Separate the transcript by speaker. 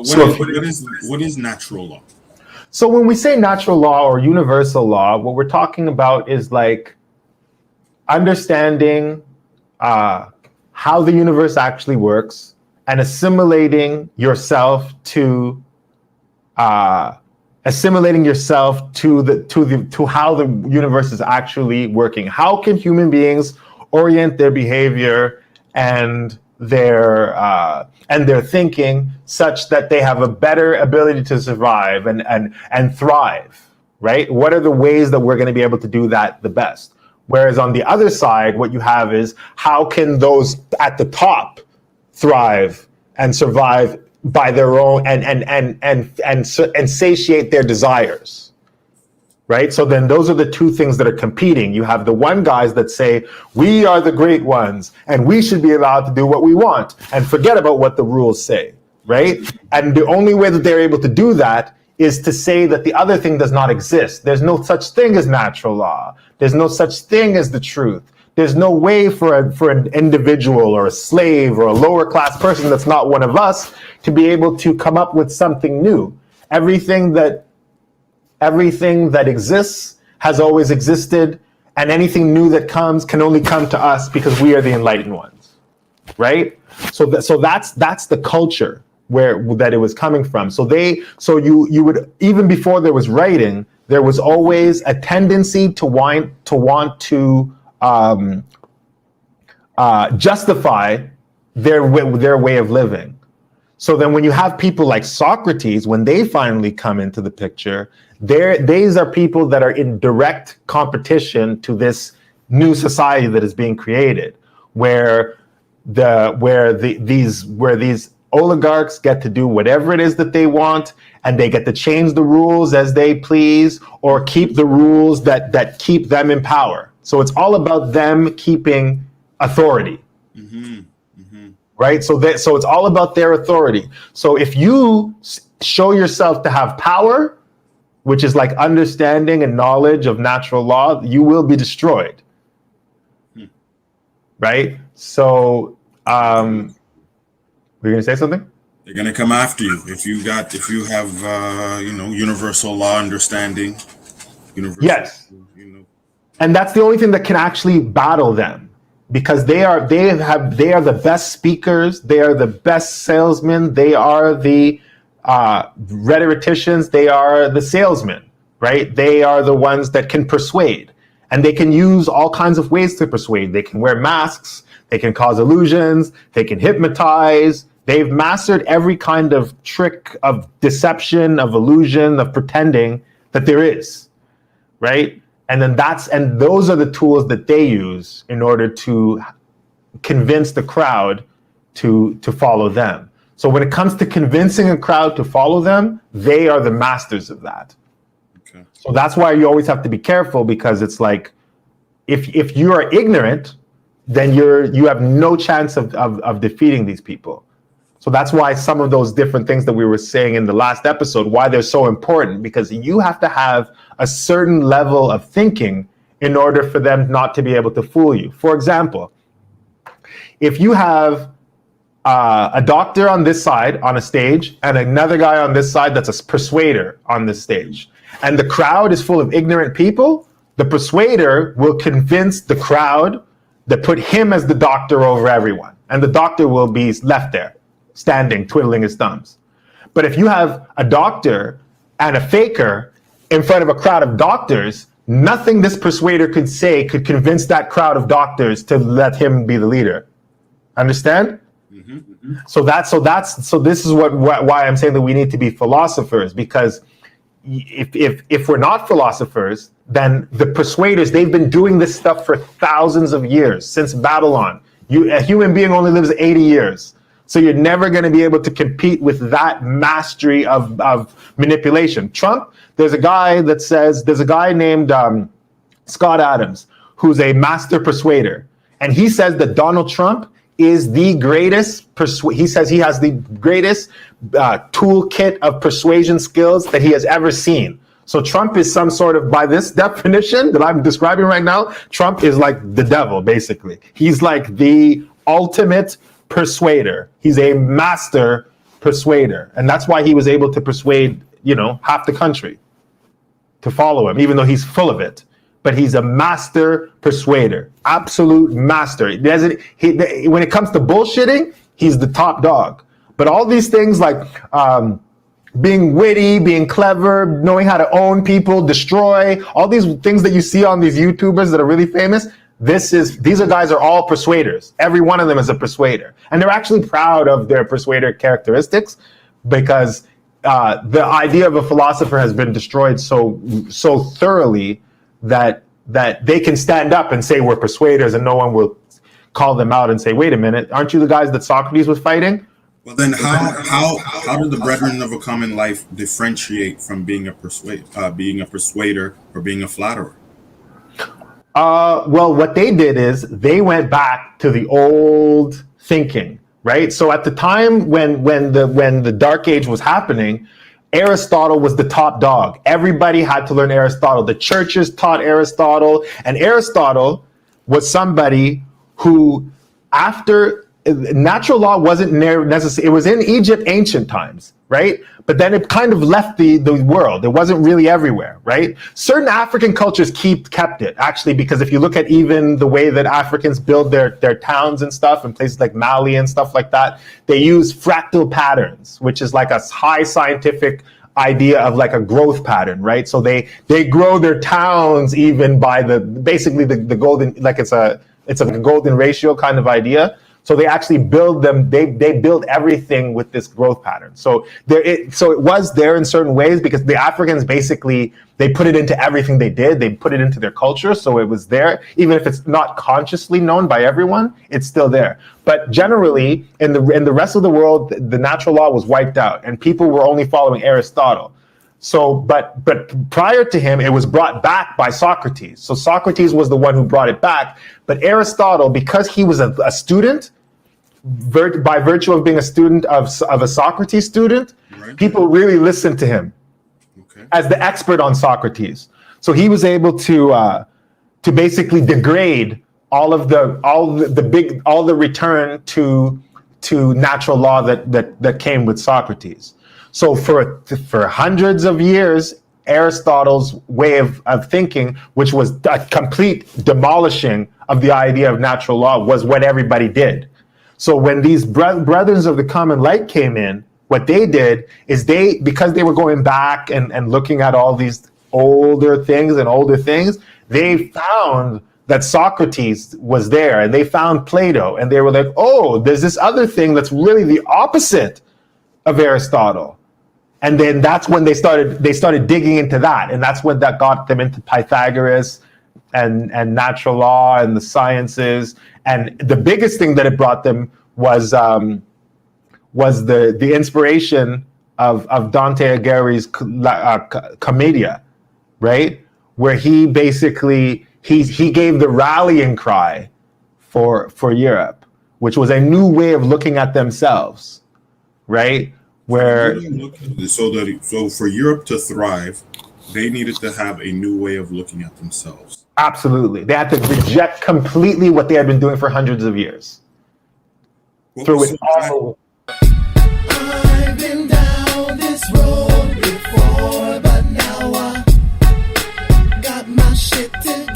Speaker 1: So
Speaker 2: So
Speaker 1: what is natural law?
Speaker 2: So when we say natural law or universal law, what we're talking about is like understanding how the universe actually works and assimilating yourself to how the universe is actually working. How can human beings orient their behavior and their thinking such that they have a better ability to survive and thrive, right? What are the ways that we're going to be able to do that the best? Whereas on the other side, what you have is how can those at the top thrive and survive by their own and satiate their desires, right? So then those are the two things that are competing. You have the one guys that say, we are the great ones and we should be allowed to do what we want and forget about what the rules say, right? And the only way that they're able to do that is to say that the other thing does not exist. There's no such thing as natural law. There's no such thing as the truth. There's no way for an individual or a slave or a lower class person that's not one of us to be able to come up with something new. Everything that exists has always existed, and anything new that comes can only come to us because we are the enlightened ones, right? So that's the culture that it was coming from. So you would, even before there was writing, there was always a tendency to want to justify their way of living. So then when you have people like Socrates, when they finally come into the picture, these are people that are in direct competition to this new society that is being created, where these oligarchs get to do whatever it is that they want, and they get to change the rules as they please or keep the rules that keep them in power. So it's all about them keeping authority. Mm-hmm. Mm-hmm. Right? So it's all about their authority. So if you show yourself to have power, which is like understanding and knowledge of natural law, you will be destroyed. Right? So were you going to say something?
Speaker 1: They're going to come after you if you have universal law understanding.
Speaker 2: Yes. And that's the only thing that can actually battle them, because they are the best speakers, they are the best salesmen, they are the rhetoricians, they are the salesmen, right? They are the ones that can persuade, and they can use all kinds of ways to persuade. They can wear masks, they can cause illusions, they can hypnotize. They've mastered every kind of trick of deception, of illusion, of pretending that there is, right? And those are the tools that they use in order to convince the crowd to follow them. So when it comes to convincing a crowd to follow them, they are the masters of that. Okay. So that's why you always have to be careful, because it's like, if you are ignorant, then you have no chance of defeating these people. So that's why some of those different things that we were saying in the last episode, why they're so important, because you have to have a certain level of thinking in order for them not to be able to fool you. For example, if you have a doctor on this side on a stage and another guy on this side that's a persuader on this stage, and the crowd is full of ignorant people, the persuader will convince the crowd that put him as the doctor over everyone, and the doctor will be left there standing, twiddling his thumbs. But if you have a doctor and a faker in front of a crowd of doctors, nothing this persuader could say could convince that crowd of doctors to let him be the leader. Understand? Mm-hmm. Mm-hmm. So this is why I'm saying that we need to be philosophers, because if we're not philosophers, then the persuaders, they've been doing this stuff for thousands of years, since Babylon. A human being only lives 80 years. So you're never going to be able to compete with that mastery of manipulation. Trump, there's a guy named Scott Adams, who's a master persuader. And he says that Donald Trump is the greatest, he says he has the greatest toolkit of persuasion skills that he has ever seen. So Trump is some sort of, by this definition that I'm describing right now, Trump is like the devil, basically. He's like the ultimate persuader. He's a master persuader. And that's why he was able to persuade, half the country to follow him, even though he's full of it. But he's a master persuader, absolute master. When it comes to bullshitting, he's the top dog. But all these things like being witty, being clever, knowing how to own people, destroy, all these things that you see on these YouTubers that are really famous, guys are all persuaders. Every one of them is a persuader. And they're actually proud of their persuader characteristics because the idea of a philosopher has been destroyed so thoroughly that they can stand up and say we're persuaders and no one will call them out and say, wait a minute, aren't you the guys that Socrates was fighting?
Speaker 1: Well, then how did the Brethren of a Common Life differentiate from being a persuader or being a flatterer?
Speaker 2: Well, what they did is they went back to the old thinking, right? So at the time when the Dark Age was happening, Aristotle was the top dog. Everybody had to learn Aristotle. The churches taught Aristotle, and Aristotle was somebody who, after natural law wasn't necessary. It was in Egypt ancient times, right? But then it kind of left the world. It wasn't really everywhere, right? Certain African cultures kept it, actually, because if you look at even the way that Africans build their towns and stuff in places like Mali and stuff like that, they use fractal patterns, which is like a high scientific idea of like a growth pattern, right? So they grow their towns even by basically the golden, like it's a golden ratio kind of idea. So they actually build them. They build everything with this growth pattern. So it was there in certain ways because the Africans basically they put it into everything they did. They put it into their culture, so it was there. Even if it's not consciously known by everyone, it's still there. But generally, in the rest of the world, the natural law was wiped out, and people were only following Aristotle. So, but prior to him, it was brought back by Socrates. So Socrates was the one who brought it back. But Aristotle, because he was a student, by virtue of being a student of a Socrates student, right, people really listened to him as the expert on Socrates. So he was able to basically degrade all the return to natural law that came with Socrates. So for hundreds of years, Aristotle's way of thinking, which was a complete demolishing of the idea of natural law, was what everybody did. So when these Brethren of the Common Light came in, what they did is because they were going back and looking at all these older things, they found that Socrates was there, and they found Plato, and they were like, oh, there's this other thing that's really the opposite of Aristotle. And then that's when they started digging into that, and that's when that got them into Pythagoras and natural law and the sciences. And the biggest thing that it brought them was the inspiration of Dante Alighieri's Commedia, right? Where he basically he gave the rallying cry for Europe, which was a new way of looking at themselves, right? Where
Speaker 1: so for Europe to thrive, they needed to have a new way of looking at themselves.
Speaker 2: Absolutely. They had to reject completely what they had been doing for hundreds of years. Through it all. I've been down this road before, but now I got my shit together.